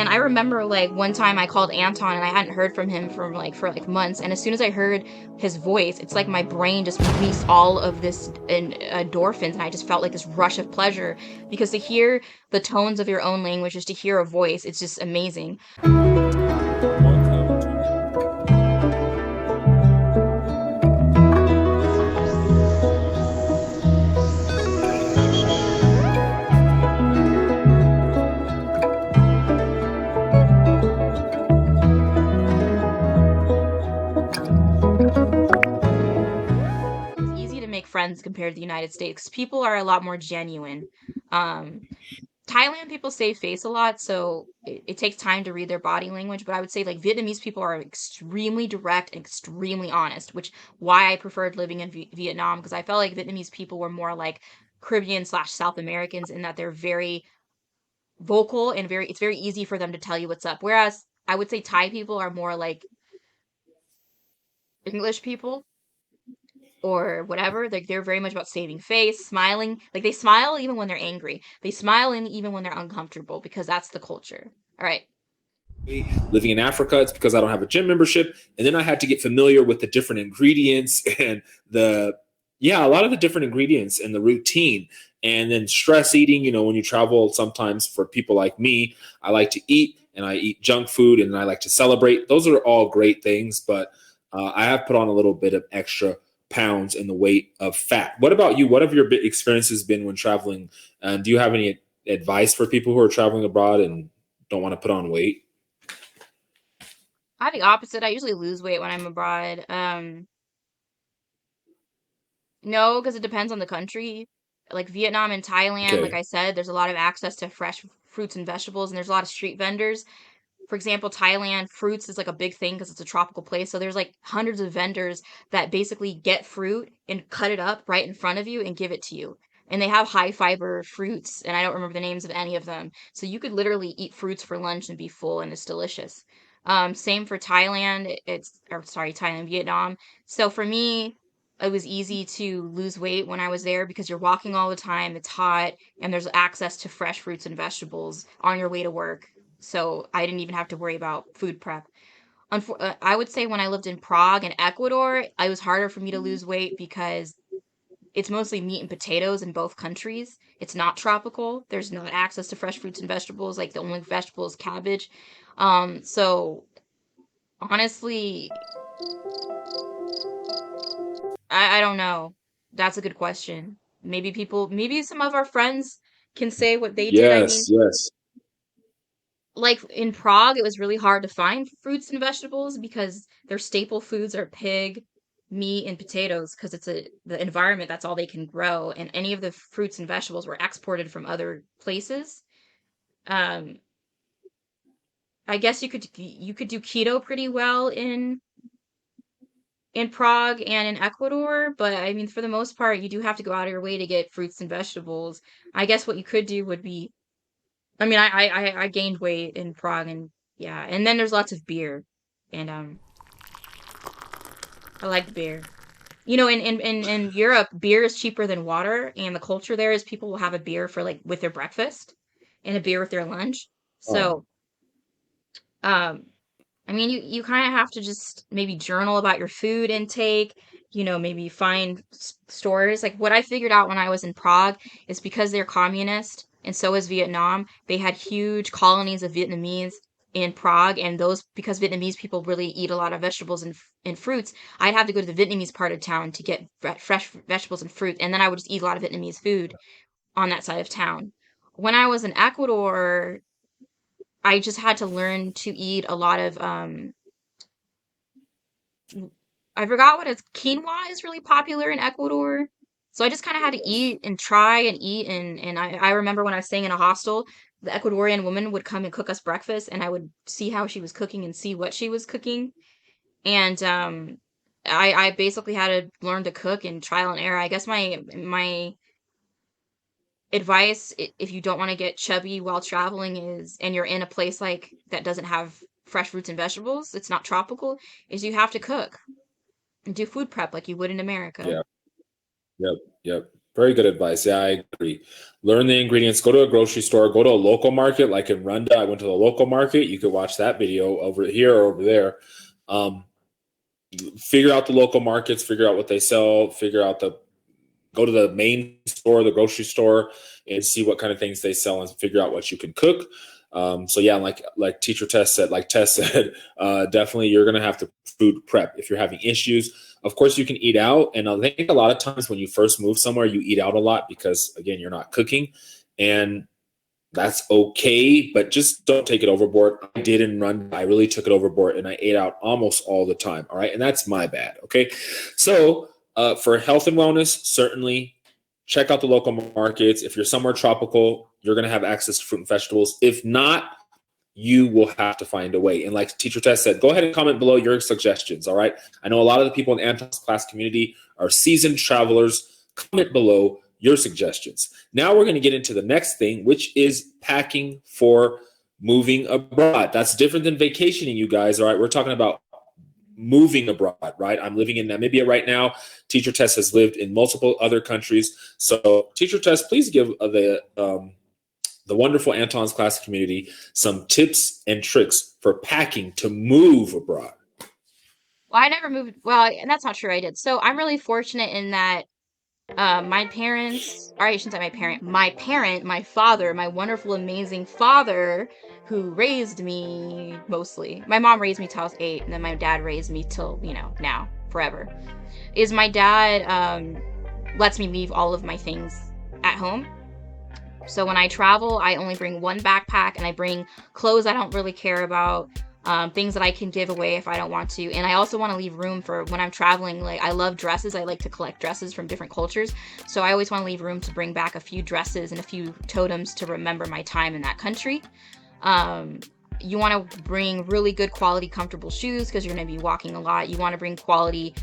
And I remember like one time I called Anton and I hadn't heard from him for like months. And as soon as I heard his voice, it's like my brain just released all of this endorphins, and I just felt like this rush of pleasure because to hear the tones of your own language, just to hear a voice, it's just amazing. It's easy to make friends compared to the United States. People are a lot more genuine. Um, Thailand people save face a lot, so it takes time to read their body language. But I would say like Vietnamese people are extremely direct and extremely honest, which why I preferred living in Vietnam because I felt like Vietnamese people were more like Caribbean slash South Americans in that they're very vocal and very it's very easy for them to tell you what's up. Whereas I would say Thai people are more like English people or whatever. Like they're very much about saving face, smiling. Like they smile even when they're angry. They smile even when they're uncomfortable because that's the culture. All right. Living in Africa, it's because I don't have a gym membership. And then I had to get familiar with the different ingredients and the, yeah, a lot of the different ingredients and the routine. And then stress eating, when you travel, sometimes for people like me, I like to eat and I eat junk food and I like to celebrate. Those are all great things, but I have put on a little bit of extra pounds in the weight of fat. What about you? What have your experiences been when traveling? Do you have any advice for people who are traveling abroad and don't want to put on weight? I have the opposite. I usually lose weight when I'm abroad. No, because it depends on the country. Like Vietnam and Thailand, like Okay. I said, there's a lot of access to fresh fruits and vegetables, and there's a lot of street vendors. For example, Thailand, fruits is like a big thing because it's a tropical place. So there's like hundreds of vendors that basically get fruit and cut it up right in front of you and give it to you. And they have high fiber fruits, and I don't remember the names of any of them. So you could literally eat fruits for lunch and be full, and it's delicious. Same for Thailand. Or sorry, Thailand, Vietnam. So for me, it was easy to lose weight when I was there because you're walking all the time, it's hot, and there's access to fresh fruits and vegetables on your way to work. So I didn't even have to worry about food prep. I would say when I lived in Prague and Ecuador, it was harder for me to lose weight because it's mostly meat and potatoes in both countries. It's not tropical. There's not access to fresh fruits and vegetables. Like the only vegetable is cabbage. So honestly, I don't know. That's a good question. Maybe some of our friends can say what they did. I mean, Yes, yes. like in Prague, it was really hard to find fruits and vegetables because their staple foods are pig, meat, and potatoes because the environment, that's all they can grow. And any of the fruits and vegetables were exported from other places. Um, I guess you could do keto pretty well in Prague and in Ecuador, but I mean, for the most part, you do have to go out of your way to get fruits and vegetables. I guess what you could do would be, I mean, I gained weight in Prague and yeah, and then there's lots of beer, and I like beer. In Europe, beer is cheaper than water, and the culture there is people will have a beer for like with their breakfast and a beer with their lunch. Oh, So, um, I mean, you kind of have to just maybe journal about your food intake, maybe find stores. Like what I figured out when I was in Prague is because they're communist and so is Vietnam, they had huge colonies of Vietnamese in Prague, and those because Vietnamese people really eat a lot of vegetables and fruits, I'd have to go to the Vietnamese part of town to get fresh vegetables and fruit, and then I would just eat a lot of Vietnamese food on that side of town. When I was in Ecuador, I just had to learn to eat a lot of I forgot what it's quinoa is really popular in Ecuador. So I just kind of had to yes. eat and try and eat and I remember when I was staying in a hostel, the Ecuadorian woman would come and cook us breakfast and I would see how she was cooking and see what she was cooking. And I basically had to learn to cook and trial and error. I guess my advice if you don't want to get chubby while traveling is and you're in a place like that doesn't have fresh fruits and vegetables, it's not tropical, is you have to cook and do food prep like you would in America. Yeah. Yep. Yep. Very good advice. Yeah, I agree. Learn the ingredients. Go to a grocery store. Go to a local market, like in Runda. I went to the local market. You could watch that video over here or over there. Um, Figure out the local markets. Figure out what they sell. Go to the main store, the grocery store, and see what kind of things they sell, and figure out what you can cook. So yeah, like Teacher Tess said, like Tess said, definitely you're gonna have to food prep if you're having issues. Of course, you can eat out, and I think a lot of times when you first move somewhere, you eat out a lot because again, you're not cooking, and that's okay, but just don't take it overboard. I didn't run. I really took it overboard and I ate out almost all the time. All right. And that's my bad. Okay. So for health and wellness, certainly check out the local markets. If you're somewhere tropical, you're going to have access to fruit and vegetables. If not, you will have to find a way. And like Teacher Tess said, go ahead and comment below your suggestions. All right. I know a lot of the people in Anton's class community are seasoned travelers. Comment below your suggestions. Now we're going to get into the next thing, which is packing for moving abroad. That's different than vacationing, you guys. All right. We're talking about moving abroad, right? I'm living in Namibia right now. Teacher Tess has lived in multiple other countries. So Teacher Tess, please give the wonderful Anton's class community some tips and tricks for packing to move abroad. Well, I never moved. Well, and that's not true. I did. So I'm really fortunate in that my parents, or I shouldn't say my father, my wonderful, amazing father who raised me mostly. My mom raised me till I was 8, and then my dad raised me till, now, forever. Is my dad lets me leave all of my things at home. So when I travel, I only bring one backpack and I bring clothes I don't really care about, things that I can give away if I don't want to. And I also want to leave room for when I'm traveling. Like, I love dresses. I like to collect dresses from different cultures. So I always want to leave room to bring back a few dresses and a few totems to remember my time in that country. You want to bring really good quality, comfortable shoes because you're going to be walking a lot. You want to bring quality,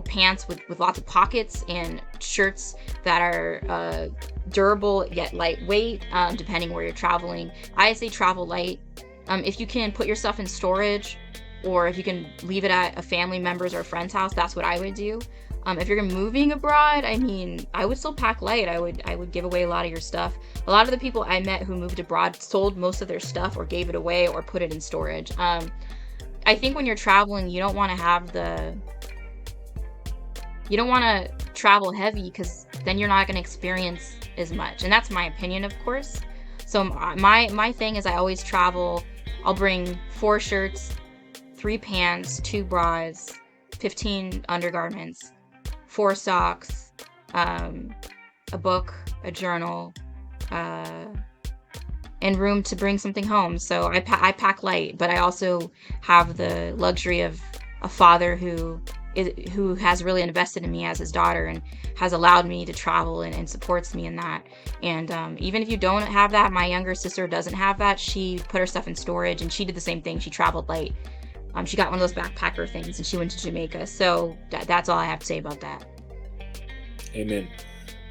pants with lots of pockets and shirts that are durable yet lightweight, depending where you're traveling. I say travel light. If you can put your stuff in storage, or if you can leave it at a family member's or a friend's house, that's what I would do. If you're moving abroad, I mean, I would still pack light. I would give away a lot of your stuff. A lot of the people I met who moved abroad sold most of their stuff or gave it away or put it in storage. I think when you're traveling, you don't want to travel heavy because then you're not going to experience as much. And that's my opinion, of course. So my thing is I always travel. I'll bring 4 shirts, 3 pants, 2 bras, 15 undergarments, 4 socks, a book, a journal, and room to bring something home. So I pack light, but I also have the luxury of a father who has really invested in me as his daughter and has allowed me to travel and supports me in that. And even if you don't have that, my younger sister doesn't have that. She put her stuff in storage and she did the same thing. She traveled light. She got one of those backpacker things and she went to Jamaica. So that's all I have to say about that. Amen.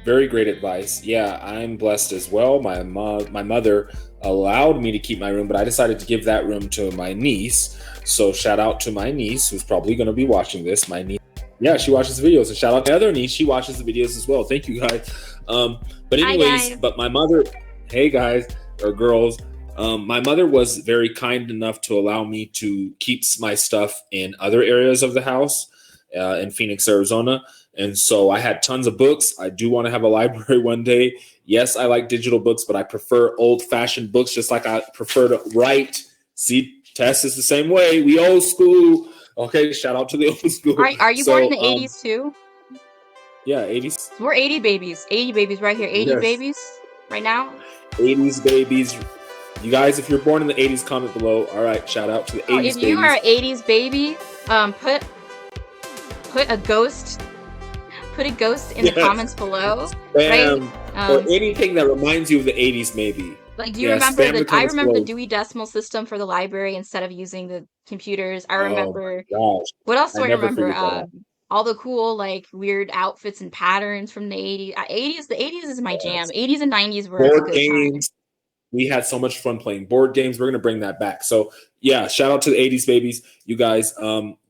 Very great advice. Yeah, I'm blessed as well. My mother allowed me to keep my room, but I decided to give that room to my niece. So shout out to my niece who's probably going to be watching this. My niece, yeah, she watches the videos. And shout out to the other niece. She watches the videos as well. Thank you guys. But anyways, but my mother, hey guys or girls, my mother was very kind enough to allow me to keep my stuff in other areas of the house in Phoenix, Arizona. And so I had tons of books. I do want to have a library one day. Yes, I like digital books, but I prefer old-fashioned books, just like I prefer to write. See, Tess is the same way. We old school. Okay, shout out to the old school. Are you born in the 80s too? Yeah, 80s. We're 80 babies. 80 babies right here. 80 babies right now. 80s babies. You guys, if you're born in the 80s, comment below. All right, shout out to the 80s babies. If you are an 80s baby, put a ghost in the comments below. Spam, right? Or anything that reminds you of the 80s, maybe. Like, do you remember I remember the Dewey Decimal System for the library instead of using the computers. I remember. Oh gosh. What else do I remember? All the cool, like, weird outfits and patterns from the 80s. The 80s is my jam. 80s and 90s were board a good games. Time. We had so much fun playing board games. We're gonna bring that back. So yeah, shout out to the 80s babies, you guys.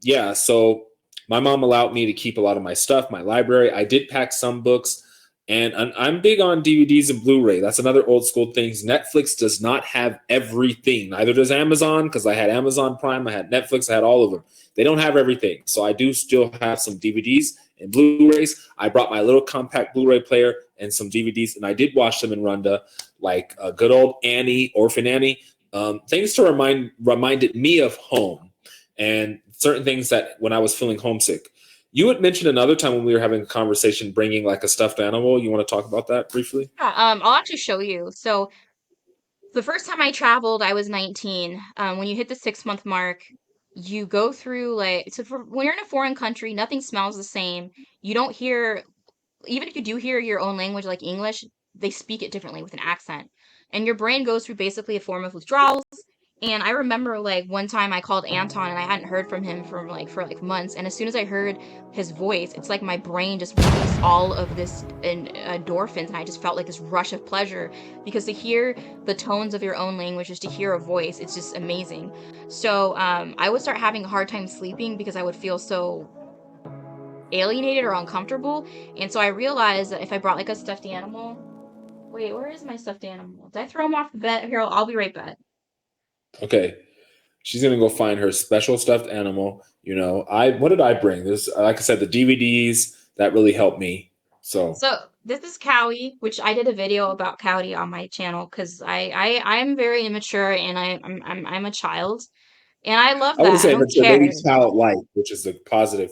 Yeah, so my mom allowed me to keep a lot of my stuff, my library. I did pack some books. And I'm big on DVDs and Blu-ray. That's another old school thing. Netflix does not have everything. Neither does Amazon, because I had Amazon Prime, I had Netflix, I had all of them. They don't have everything. So I do still have some DVDs and Blu-rays. I brought my little compact Blu-ray player and some DVDs, and I did watch them in Rwanda, like good old Annie, Orphan Annie. Things to reminded me of home and certain things that when I was feeling homesick. You had mentioned another time when we were having a conversation, bringing like a stuffed animal. You want to talk about that briefly? Yeah, I'll actually show you. So the first time I traveled, I was 19. When you hit the 6 month mark, you go through like, so when you're in a foreign country, nothing smells the same. You don't hear, even if you do hear your own language like English, they speak it differently with an accent. And your brain goes through basically a form of withdrawals. And I remember like one time I called Anton and I hadn't heard from him for like months. And as soon as I heard his voice, it's like my brain just released all of this endorphins, and I just felt like this rush of pleasure because to hear the tones of your own language, just to hear a voice, it's just amazing. So I would start having a hard time sleeping because I would feel so alienated or uncomfortable. And so I realized that if I brought like a stuffed animal, wait, where is my stuffed animal? Did I throw him off the bed? Here, I'll be right back. Okay. She's gonna go find her special stuffed animal. I what did I bring? This, like I said, the DVDs that really helped me. So So this is Kaale, which I did a video about Kaale on my channel because I'm very immature and I'm a child and I love I wouldn't that. I say don't mature, care. maybe childlike, which is the positive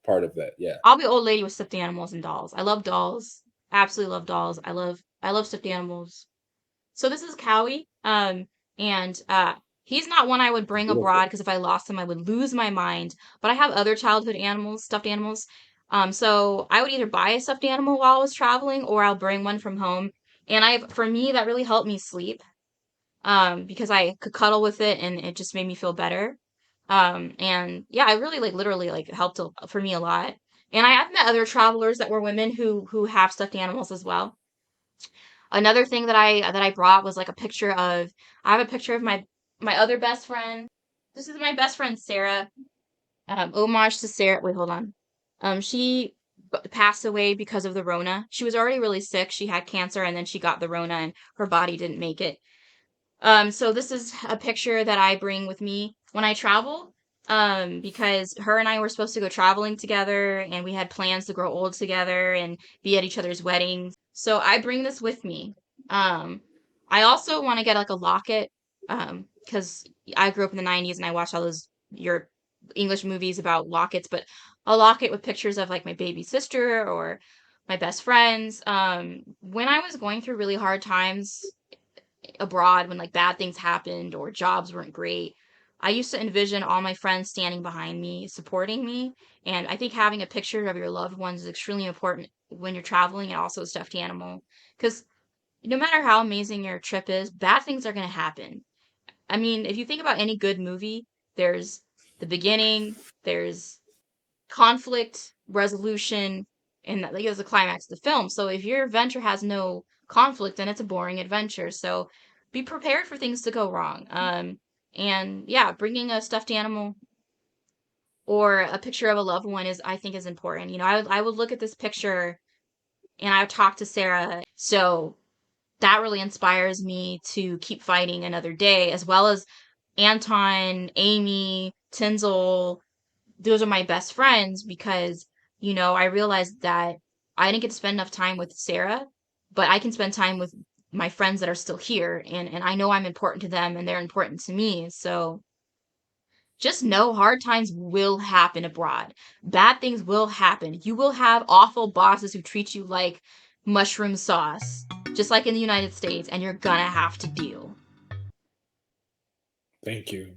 part of that. Yeah. I'll be old lady with stuffed animals and dolls. I love dolls. Absolutely love dolls. I love stuffed animals. So this is Kaale. And he's not one I would bring abroad Beautiful. because if I lost him, I would lose my mind. But I have other childhood animals, stuffed animals. So I would either buy a stuffed animal while I was traveling, or I'll bring one from home. And for me, that really helped me sleep. Because I could cuddle with it and it just made me feel better. And yeah, it really like literally like helped for me a lot. And I've met other travelers that were women who have stuffed animals as well. Another thing that I brought was like a picture of I have a picture of my other best friend. This is my best friend Sarah. Homage to Sarah. Wait, hold on. She passed away because of the Rona. She was already really sick. She had cancer and then she got the Rona and her body didn't make it. So this is a picture that I bring with me when I travel. Because her and I were supposed to go traveling together and we had plans to grow old together and be at each other's weddings. So I bring this with me. Um, I also want to get like a locket, because I grew up in the 90s and I watched all those your English movies about lockets, but a locket with pictures of like my baby sister or my best friends. When I was going through really hard times abroad when like bad things happened or jobs weren't great, I used to envision all my friends standing behind me, supporting me. And I think having a picture of your loved ones is extremely important when you're traveling and also a stuffed animal. Because no matter how amazing your trip is, bad things are going to happen. I mean, if you think about any good movie, there's the beginning, there's conflict resolution, and that like is the climax of the film. So if your adventure has no conflict, then it's a boring adventure. So be prepared for things to go wrong. And yeah, bringing a stuffed animal or a picture of a loved one is I think is important. I would look at this picture and I would talk to Sarah. So that really inspires me to keep fighting another day, as well as Anton, Amy, Tinzel. Those are my best friends because, I realized that I didn't get to spend enough time with Sarah, but I can spend time with my friends that are still here and I know I'm important to them and they're important to me. So just know hard times will happen abroad. Bad things will happen. You will have awful bosses who treat you like mushroom sauce, just like in the United States, and you're gonna have to deal. Thank you.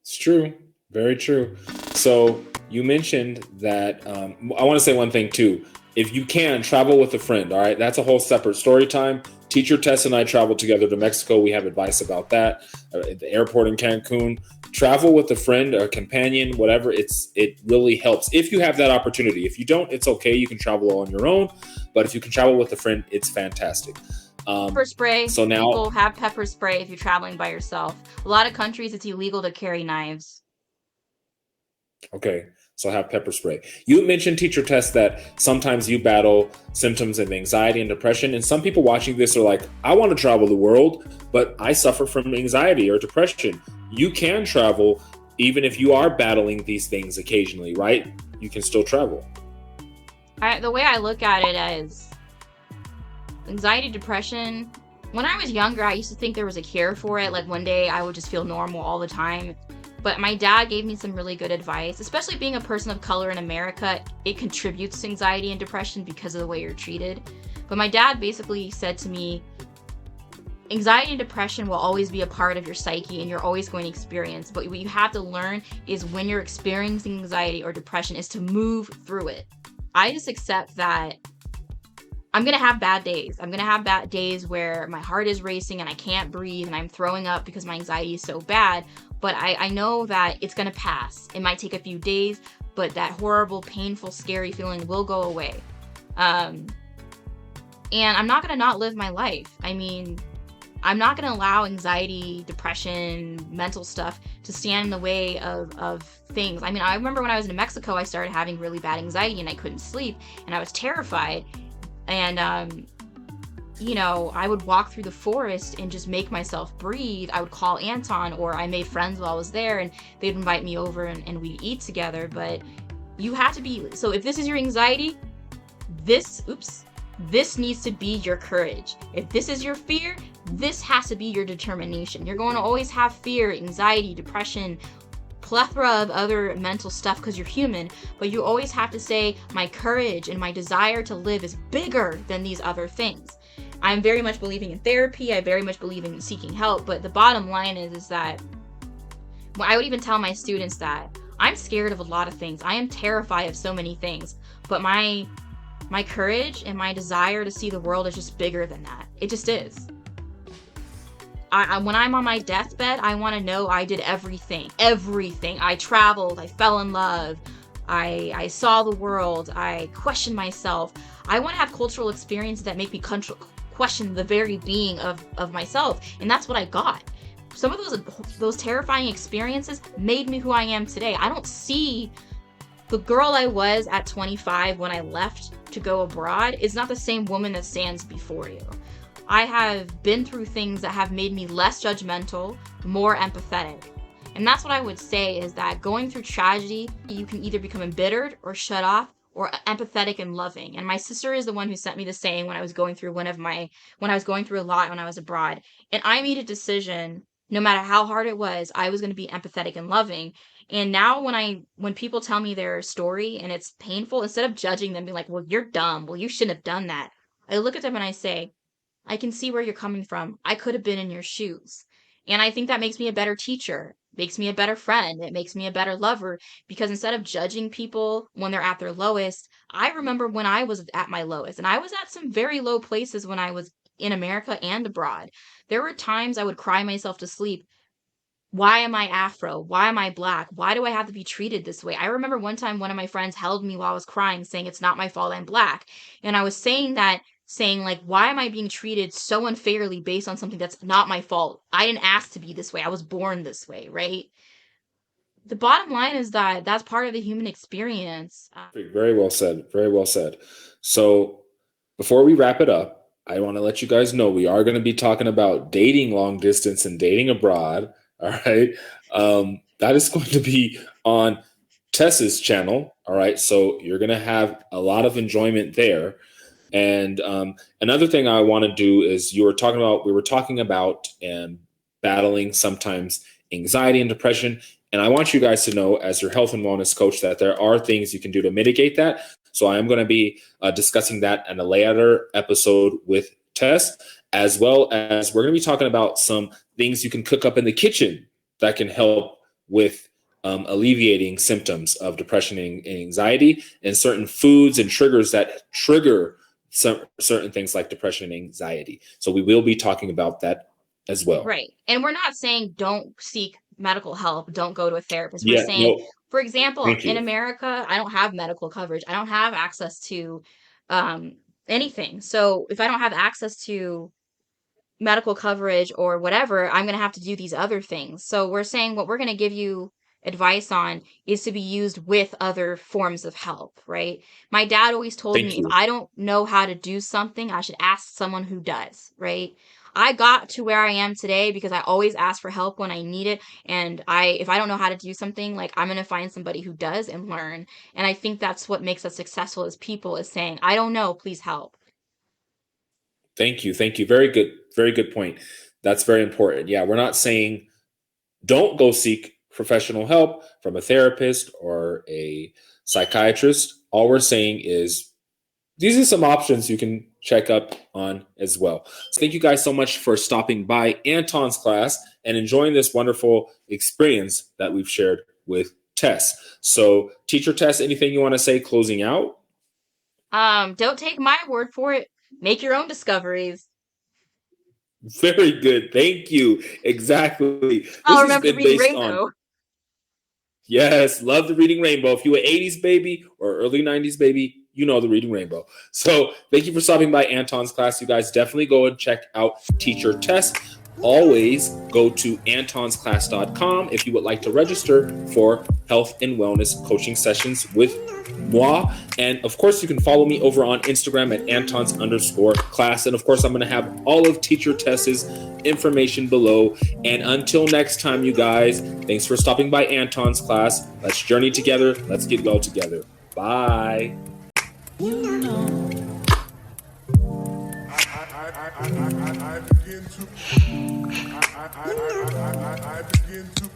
It's true. Very true. So you mentioned that I want to say one thing too. If you can travel with a friend, all right, that's a whole separate story time. Teacher Tess and I traveled together to Mexico. We have advice about that. At the airport in Cancun, travel with a friend or a companion, whatever. It really helps if you have that opportunity. If you don't, it's okay. You can travel on your own, but if you can travel with a friend, it's fantastic. Pepper spray. So now, People have pepper spray if you're traveling by yourself. A lot of countries, it's illegal to carry knives. okay. So have pepper spray. You mentioned, teacher Tess, that sometimes you battle symptoms of anxiety and depression. And some people watching this are like, I want to travel the world, but I suffer from anxiety or depression. You can travel even if you are battling these things occasionally, right? You can still travel. The way I look at it as anxiety, depression, when I was younger, I used to think there was a cure for it. Like one day I would just feel normal all the time. But my dad gave me some really good advice, especially being a person of color in America. It contributes to anxiety and depression because of the way you're treated. But my dad basically said to me, anxiety and depression will always be a part of your psyche and you're always going to experience. But what you have to learn is when you're experiencing anxiety or depression is to move through it. I just accept that I'm going to have bad days. I'm going to have bad days where my heart is racing and I can't breathe and I'm throwing up because my anxiety is so bad. But I know that it's going to pass. It might take a few days, but that horrible, painful, scary feeling will go away. And I'm not going to not live my life. I mean, I'm not going to allow anxiety, depression, mental stuff to stand in the way of things. I mean, I remember when I was in Mexico, I started having really bad anxiety and I couldn't sleep and I was terrified. And, I would walk through the forest and just make myself breathe. I would call Anton, or I made friends while I was there and they'd invite me over and we'd eat together. But you have to be, so if this is your anxiety, this needs to be your courage. If this is your fear, this has to be your determination. You're going to always have fear, anxiety, depression, plethora of other mental stuff because you're human, but you always have to say, my courage and my desire to live is bigger than these other things. I'm very much believing in therapy. I very much believe in seeking help, but the bottom line is that I would even tell my students that I'm scared of a lot of things. I am terrified of so many things, but my courage and my desire to see the world is just bigger than that. It just is. When I'm on my deathbed, I want to know I did everything. I traveled, I fell in love, I saw the world, I questioned myself. I want to have cultural experiences that make me question the very being of myself, and that's what I got. Some of those terrifying experiences made me who I am today. I don't see the girl I was at 25 when I left to go abroad is not the same woman that stands before you. I have been through things that have made me less judgmental, more empathetic. And that's what I would say is that going through tragedy, you can either become embittered or shut off or empathetic and loving. And my sister is the one who sent me the saying when I was going through when I was going through a lot when I was abroad. And I made a decision, no matter how hard it was, I was going to be empathetic and loving. And now when people tell me their story and it's painful, instead of judging them, being like, well, you're dumb, well, you shouldn't have done that, I look at them and I say, I can see where you're coming from. I could have been in your shoes. And I think that makes me a better teacher, makes me a better friend. It makes me a better lover because instead of judging people when they're at their lowest, I remember when I was at my lowest and I was at some very low places when I was in America and abroad. There were times I would cry myself to sleep. Why am I Afro? Why am I black? Why do I have to be treated this way? I remember one time one of my friends held me while I was crying, saying it's not my fault I'm black. And I was saying like, why am I being treated so unfairly based on something that's not my fault? I didn't ask to be this way. I was born this way, right? The bottom line is that that's part of the human experience. Very well said. Very well said. So before we wrap it up, I want to let you guys know we are going to be talking about dating long distance and dating abroad. All right. That is going to be on Tess's channel. All right. So you're going to have a lot of enjoyment there. And another thing I want to do is we were talking about battling sometimes anxiety and depression. And I want you guys to know, as your health and wellness coach, that there are things you can do to mitigate that. So I am going to be discussing that in a later episode with Tess, as well as we're going to be talking about some things you can cook up in the kitchen that can help with alleviating symptoms of depression and anxiety, and certain foods and triggers that trigger certain things like depression and anxiety. So we will be talking about that as well. Right. And we're not saying don't seek medical help, don't go to a therapist. We're Yeah, saying, no, for example, thank in you. America, I don't have medical coverage. I don't have access to um, anything. So if I don't have access to medical coverage or whatever, I'm going to have to do these other things. So we're saying what we're going to give you advice on is to be used with other forms of help, right? My dad always told Thank me if you. I don't know how to do something, I should ask someone who does, right? I got to where I am today because I always ask for help when I need it. And if I don't know how to do something, like I'm going to find somebody who does and learn. And I think that's what makes us successful as people is saying, I don't know, please help. Thank you. Thank you. Very good point. That's very important. Yeah, we're not saying don't go seek professional help from a therapist or a psychiatrist. All we're saying is these are some options you can check up on as well. So thank you guys so much for stopping by Anton's class and enjoying this wonderful experience that we've shared with Tess. So, teacher Tess, anything you want to say closing out? Don't take my word for it. Make your own discoveries. Very good. Thank you. Exactly. This I'll has remember to been read the based on, rainbow. yes, love the Reading Rainbow. If you an 80s baby or early 90s baby, you know the Reading Rainbow. So thank you for stopping by Anton's class. You guys definitely go and check out Teacher Tess. Always go to antonsclass.com if you would like to register for health and wellness coaching sessions with moi. And of course, you can follow me over on Instagram at Antons_class. And of course, I'm going to have all of Teacher Tess's information below. And until next time, you guys, thanks for stopping by Anton's class. Let's journey together. Let's get well together. Bye. You know. I begin to